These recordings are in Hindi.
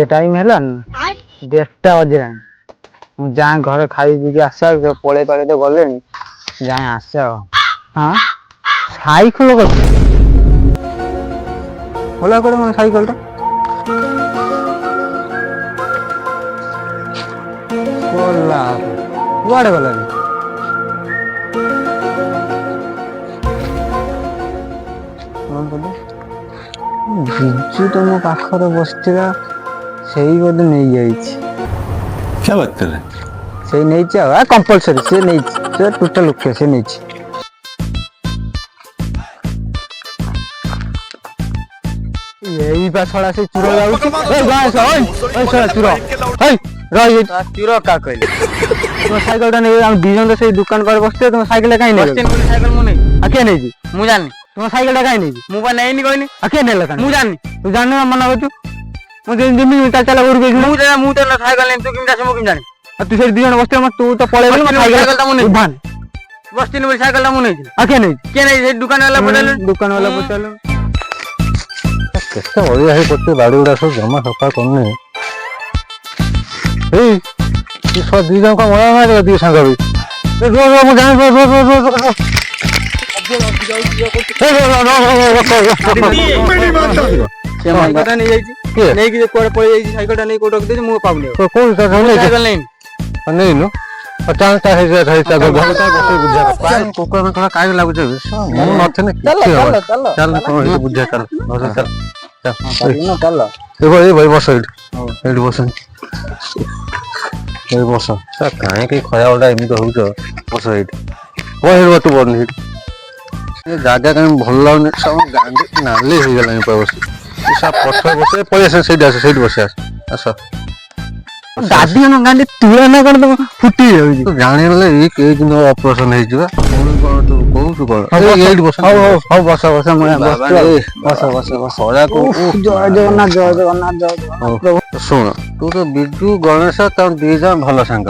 टाइम है 10टा बजे जाए घर खाई पी आस पड़े पड़े तो गले जाए आस हाँ साइकिल गला कड़े मैं साइकिल कुआड़े गला बिजु तो मो पाखरे बसथिला सेही बोधे नहीं जाइछि। क्या बात कर रहे हैं? सेही नहीं छि आ कंपलसरी से नहीं छि से टोटल ओके से नहीं छि। यही बा छड़ा से चुरा जाउछि ए गाइस ओए छड़ा चुरा हे रही चुरा का कहले तो साइकिल ता नहीं हम दिजन से दुकान पर बसते तुम साइकिल काई नहीं बसते कोनी साइकिल मु नहीं आ के नहीं जी मु जानि तुम साइकिल काई नहीं मु बा नहीं नी कहनी आ के नहीं लगा मु जानि तू जानि मना करछु मु जिमी चल चला उड़ गई मु तो साइकिल नहीं तू किम जासे मु किम जानि आ तू से दिजन बसते मत तू तो पळे गेल साइकिल ता मु नहीं भान बसते नहीं साइकिल ता मु नहीं आ के नहीं दुकान वाला पचाल कैसे बढ़िया है करते बाड़ी उड़ा सब जमा सफा करने ए ये सब दी जन का मरा मार दी संग भी रो रो मु जान रो साइकिल नहीं जाई नहीं कि कोड़ पड़ जाई साइकिल नहीं कोड़ रख दे मु पाउले तो कोन साइकिल नहीं नो पचास टा है बहुत बुझा पान कोकर में थोड़ा काय लागु छै मन नथे ने चल कोन ये बुझा चल चल ए भाई बस एडी बस ए बस सा काहे के खया ओडा एमी तो होउछ बस एडी ओहे तू बन ये जागा कहीं भल लागने सब गांधी नाली हो गला पे बस सब पछे बसे पैसे सेडी बसे आस दादी न गांधी तुला ना कर तो फुटी जाउजी तो जाने ले ए के दिन ऑपरेशन हे जिबा कोन तू कहू तू कर एडी बस हो बस खरा को जय जगन्नाथ सुन तू तो बिजू गणेश त दी जन भल संग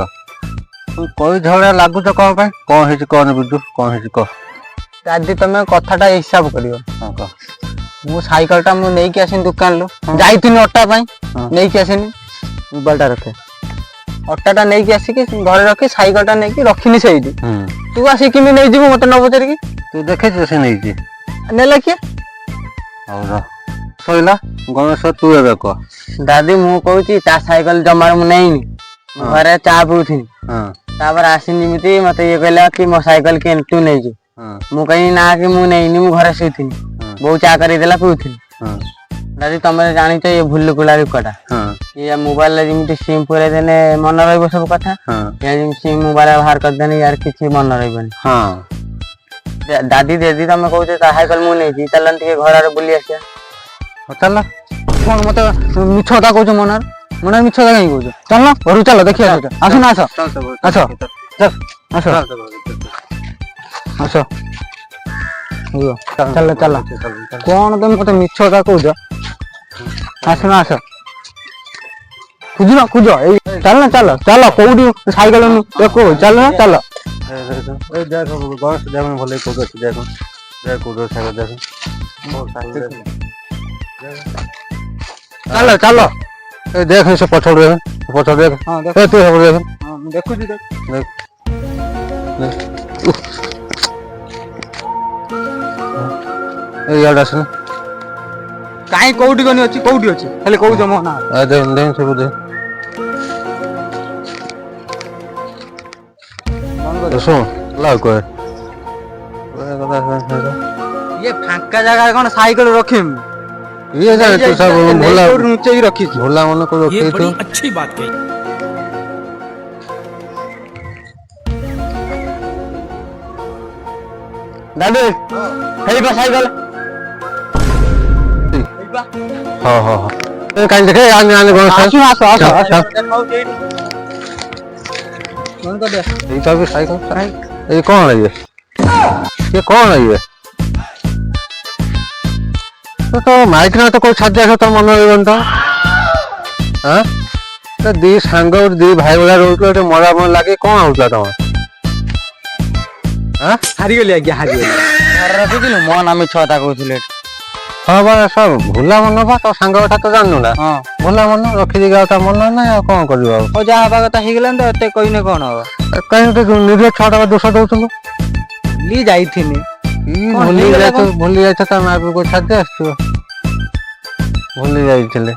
तू कोई झगड़ा लागु त कह पे कोन हे कोन बिजू कोन हे कह दादी तमे कथाटा हिसाब करियो हां कह मु साइकिल टा मु नै के आसिन दुकान लो जाईतिन अट्टा पई नै के आसिन मोबाइल रखे अट्टाटा नहीं कि आसिक घर रखी साइकिल टा नहीं रखनी से तू आसी किमी नहीं जीव मत न पचार की तू देखे से नहीं जी नेला किए और सोइला गणेश तू एबे को दादी मु कहूची ता साइकिल जमार मु नहीं घरे चा पीउथिनी हां तापर आसिन जिमिति मते ये कहला कि मो साइकिल के तू नहीं जी मु कहीं ना कि मु नहीं मु घरे सुइथिनी बहु चा करी देला पीउथिनी हां दादी तुम जानी ये भूल कुला कटा ये मोबाइल जमी सिम पूरे देने मन रही सब कथा सिम मोबाइल बाहर कर देने यार किसी मन रही दादी दीदी तुम कहे साइकिल मु नहीं चल घर आगे बुली आसिया चल कौन मत मिछता कह मन मन मिछता कहीं कह चल घर चल देखिए आस ना आस आस आस चल चल कौन तुम मत मिछता कह आस ना आस खुज चल ना चल चल कौटी साइकिल देखो चल ना चल गणेश देख भले कौन साइकिल चल चल देख से पछड़ देख तू देखु देख यार आस काई कौटी गनी अछि कौटी अछि खाली कहू जम ना आ दे सब दे सुन लाओ कोई ये फांका जगह कौन साइकिल रखिम ये जा तू सब भोला नीचे ही रखी भोला मन को रखे तो अच्छी बात कही दादी हेई बा साइकिल हां हां हां काई देखे आने आने कौन आसो कौन कर दे ये तो भी साइकिल ये कौन है ये कौन है ये ତ ମାଇକ ନା ତ କୋଉ ଛାଡି ଆସ ତ ମନେ ରହିବନି ତ ଦି ସାଙ୍ଗ ଦି ଭାଇ ଭଳିଆ ରହୁଥିଲ ଏଠି ମଜା ମନ ଲାଗେ କଣ ହଉଥିଲା ତମର ହାରିଗଲି ଆଜ୍ଞା ହାରିଗଲି ରଖିଥିଲୁ ମୋ ନାମ ଛଅଟା କହୁଥିଲେ ହଁ ବା ସବୁ ଭୁଲା ମନ ବା ତୋ ସାଙ୍ଗ କଥା ତ ଜାଣିନୁ ନା ହଁ ଭୁଲା ମନ ରଖିଦେଇକି ଆଉ ତା ମନ ନାହିଁ ଆଉ କଣ କରିବ ଆଉ ହଉ ଯାହା ହବା କଥା ହେଇଗଲାଣି ତ ଏତେ କହିନେ କଣ ହବ କାହିଁକି ନିଜ ଛଅଟା ଦୋଷ ଦଉଥିଲୁ ଲି ଯାଇଥିନି ଭୁଲି ଯାଇଛ ତା ମା ପୁଅକୁ ଛାଡି ଆସିଥିବ ଭୁଲି ଯାଇଥିଲେ